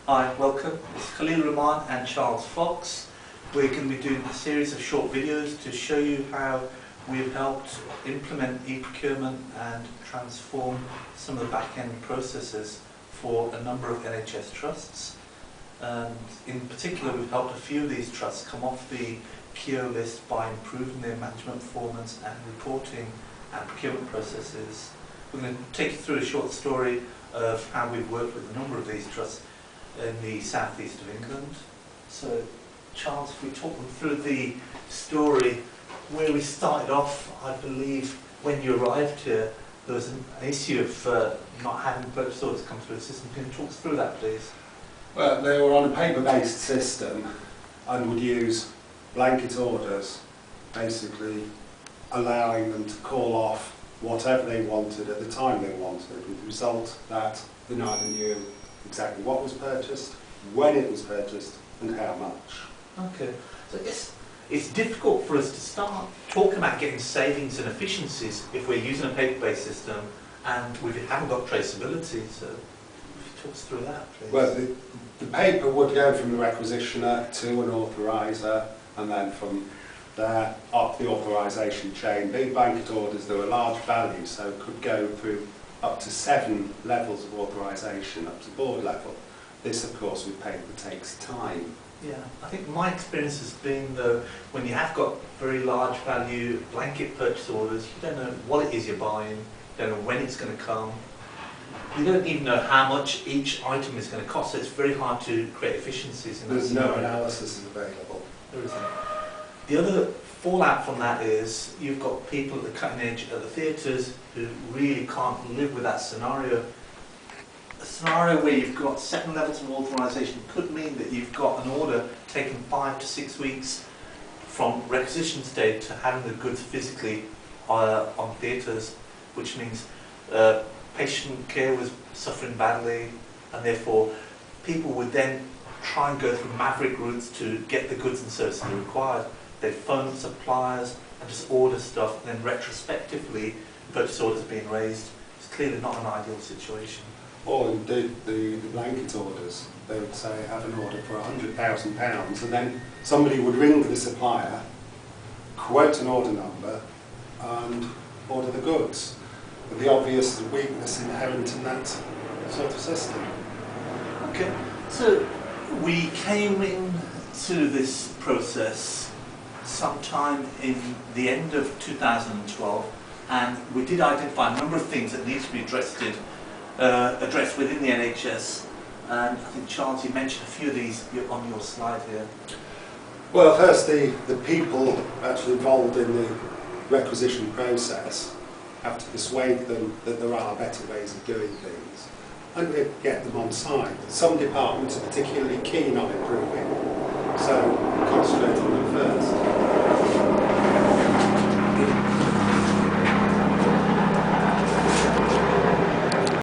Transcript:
Hi, welcome. It's Khalil Rahman and Charles Fox. We're going to be doing a series of short videos to show you how we've helped implement e-procurement and transform some of the back-end processes for a number of NHS trusts. And in particular, we've helped a few of these trusts come off the KEO list by improving their management performance and reporting and procurement processes. We're going to take you through a short story of how we've worked with a number of these trusts in the southeast of England. So, Charles, if we talk them through the story where we started off, I believe when you arrived here, there was an issue of not having purchase orders come through the system. Can you talk us through that, please? Well, they were on a paper-based system and would use blanket orders, basically allowing them to call off whatever they wanted at the time they wanted, with the result that they neither knew exactly what was purchased, when it was purchased, and how much. Okay, so I guess it's difficult for us to start talking about getting savings and efficiencies if we're using a paper-based system and we haven't got traceability. So, if you talk us through that, please. Well, the paper would go from the requisitioner to an authoriser, and then from there up the authorisation chain. Big blanket orders, there were large values, so it could go through up to 7 levels of authorisation, up to board level. This, of course, with paper takes time. Yeah, I think my experience has been, though, when you have got very large value blanket purchase orders, you don't know what it is you're buying, you don't know when it's going to come, you don't even know how much each item is going to cost, so it's very hard to create efficiencies in that There's scenario. no analysis available. There isn't. The other fallout from that is you've got people at the cutting edge at the theatres who really can't live with that scenario. A scenario where you've got 7 levels of authorisation could mean that you've got an order taking 5 to 6 weeks from requisition stage to having the goods physically on theatres, which means patient care was suffering badly, and therefore people would then try and go through maverick routes to get the goods and services required. They'd phone suppliers and just order stuff, and then retrospectively purchase orders being raised. It's clearly not an ideal situation. Or indeed the blanket orders. They would say, have an order for £100,000, and then somebody would ring the supplier, quote an order number, and order the goods. With the obvious weakness inherent in that sort of system. Okay, so we came into this process sometime in the end of 2012, and we did identify a number of things that need to be addressed within the NHS. And I think, Charles, you mentioned a few of these on your slide here. Well, first, the people actually involved in the requisition process have to persuade them that there are better ways of doing things, and we get them on side. Some departments are particularly keen on improving, so concentrate on them first.